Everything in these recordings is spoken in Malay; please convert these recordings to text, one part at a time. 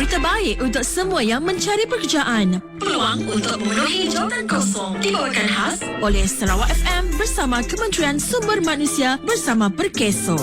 berita baik untuk semua yang mencari pekerjaan. Peluang untuk memenuhi jawatan kosong dibawakan khas oleh Sarawak FM bersama Kementerian Sumber Manusia bersama Perkeso.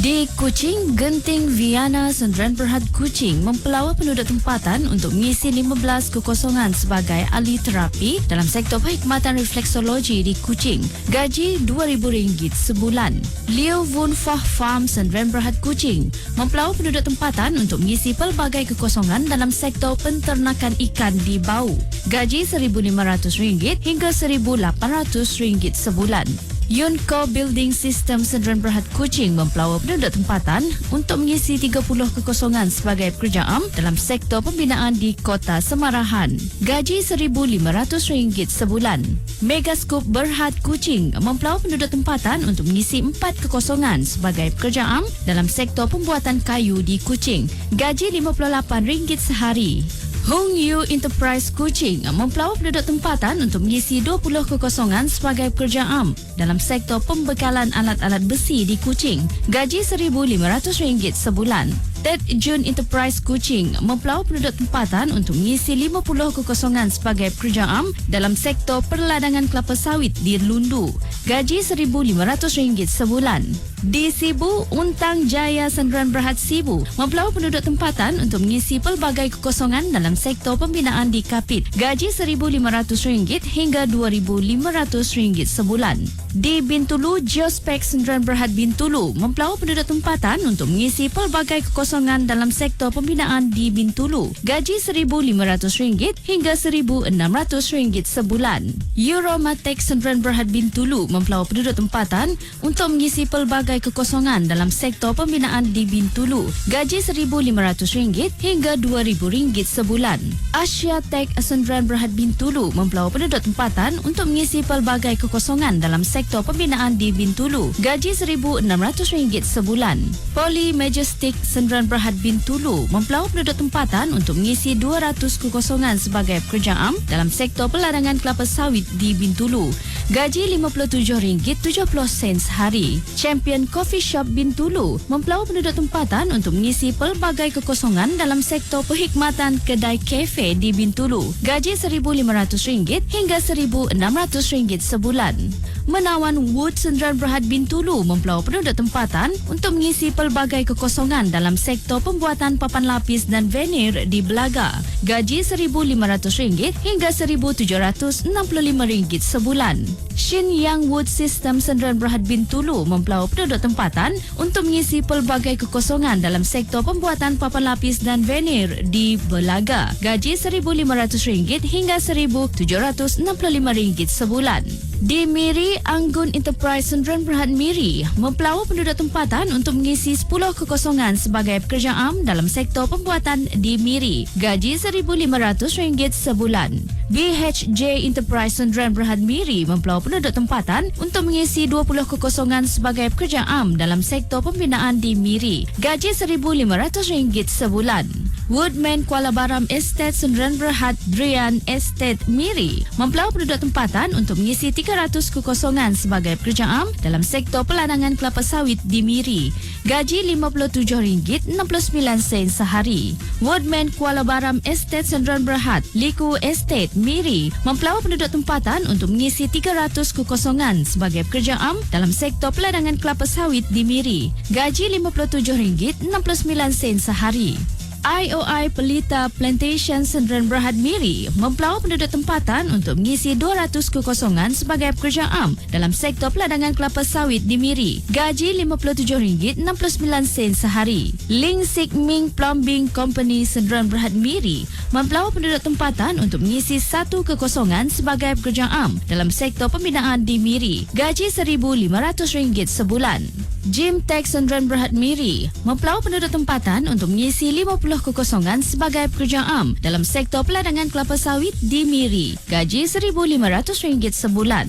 Di Kuching, Genting Viana Sdn Bhd Kuching mempelawar penduduk tempatan untuk mengisi 15 kekosongan sebagai ahli terapi dalam sektor perkhidmatan refleksologi di Kuching. Gaji RM2,000 sebulan. Liu Vun Fah Farm Sdn Bhd Kuching mempelawar penduduk tempatan untuk mengisi pelbagai kekosongan dalam sektor penternakan ikan di Bau. Gaji RM1,500 hingga RM1,800 sebulan. Yunko Building System Sdn Bhd Kuching mempelawar penduduk tempatan untuk mengisi 30 kekosongan sebagai pekerja am dalam sektor pembinaan di Kota Semarahan. Gaji RM1,500 sebulan. Megascoop Berhad Kuching mempelawar penduduk tempatan untuk mengisi 4 kekosongan sebagai pekerja am dalam sektor pembuatan kayu di Kuching. Gaji RM58 sehari. Hong Yu Enterprise Kuching mempelawar penduduk tempatan untuk mengisi 20 kekosongan sebagai pekerja am dalam sektor pembekalan alat-alat besi di Kuching. Gaji RM1,500 sebulan. Ted Jun Enterprise Kuching mempelawar penduduk tempatan untuk mengisi 50 kekosongan sebagai pekerja am dalam sektor perladangan kelapa sawit di Lundu. Gaji RM1,500 sebulan. Di Sibu, Untang Jaya Sdn Bhd Sibu mempelawar penduduk tempatan untuk mengisi pelbagai kekosongan dalam sektor pembinaan di Kapit. Gaji RM1,500 hingga RM2,500 sebulan. Di Bintulu, Geospec Sdn Bhd Bintulu mempelawar penduduk tempatan untuk mengisi pelbagai kekosongan dalam sektor pembinaan di Bintulu. Gaji RM1,500 hingga RM1,600 sebulan. Euromatek Sdn Bhd Bintulu mempelawar penduduk tempatan untuk mengisi pelbagai kekosongan dalam sektor pembinaan di Bintulu. Gaji RM1,500 hingga RM2,000 sebulan. Asia Tech Sdn Bhd Bintulu mempelawar penduduk tempatan untuk mengisi pelbagai kekosongan dalam sektor pembinaan di Bintulu. Gaji RM1,600 sebulan. Poly Majestic Sdn Bhd Bintulu mempelawar penduduk tempatan untuk mengisi 200 kekosongan sebagai pekerja am dalam sektor peladangan kelapa sawit di Bintulu. Gaji RM57.70 sehari. Champion Coffee Shop Bintulu mempelawar penduduk tempatan untuk mengisi pelbagai kekosongan dalam sektor perkhidmatan kedai kafe di Bintulu. Gaji RM1,500 hingga RM1,600 sebulan. Menawan Wood Sdn Bhd Bintulu mempelawar penduduk tempatan untuk mengisi pelbagai kekosongan dalam sektor pembuatan papan lapis dan veneer di Belaga. Gaji RM1,500 hingga RM1,765 sebulan. Shin Yang Wood System Sdn Bhd Bintulu mempelawar penduduk tempatan untuk mengisi pelbagai kekosongan dalam sektor pembuatan papan lapis dan veneer di Belaga. Gaji RM1,500 hingga RM1,765 sebulan. Di Miri, Anggun Enterprise Sdn Bhd Miri mempelawar penduduk tempatan untuk mengisi 10 kekosongan sebagai pekerja am dalam sektor pembuatan di Miri. Gaji RM1,500 sebulan. BHJ Enterprise Sdn Bhd Miri mempelawar penduduk tempatan untuk mengisi 20 kekosongan sebagai pekerja am dalam sektor pembinaan di Miri. Gaji RM1,500 sebulan. Woodman Kuala Baram Estate Sdn Bhd Drian Estate Miri mempelawar penduduk tempatan untuk mengisi 300 kekosongan sebagai pekerja am dalam sektor peladangan kelapa sawit di Miri. Gaji RM57.69 sehari. Woodman Kuala Baram Estate Sdn Bhd Liku Estate Miri mempelawar penduduk tempatan untuk mengisi 300 kekosongan sebagai pekerja am dalam sektor peladangan kelapa sawit di Miri. Gaji RM57.69 sehari. IOI Pelita Plantation Sdn Bhd Miri mempelawar penduduk tempatan untuk mengisi 200 kekosongan sebagai pekerja am dalam sektor peladangan kelapa sawit di Miri. Gaji RM57.69 sehari. Ling Sik Ming Plumbing Company Sdn Bhd Miri mempelawar penduduk tempatan untuk mengisi 1 kekosongan sebagai pekerja am dalam sektor pembinaan di Miri. Gaji RM1,500 sebulan. Jim Tech Sdn Bhd Miri mempelawar penduduk tempatan untuk mengisi 50 kekosongan sebagai pekerja am dalam sektor peladangan kelapa sawit di Miri. Gaji RM1,500 sebulan.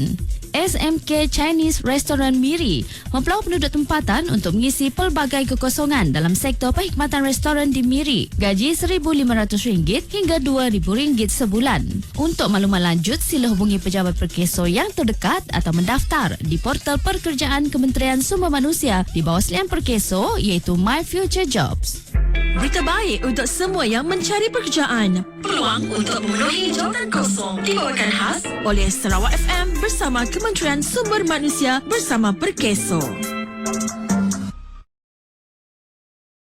SMK Chinese Restaurant Miri mempelawar penduduk tempatan untuk mengisi pelbagai kekosongan dalam sektor perkhidmatan restoran di Miri. Gaji RM1,500 hingga RM2,000 sebulan. Untuk maklumat lanjut, sila hubungi pejabat Perkeso yang terdekat atau mendaftar di portal pekerjaan Kementerian Sumber Manusia di bawah selian Perkeso iaitu My Future Jobs. Berita baik untuk semua yang mencari pekerjaan. Peluang untuk memenuhi jawatan kosong dibawakan khas oleh Sarawak FM bersama Kementerian Sumber Manusia bersama Perkeso.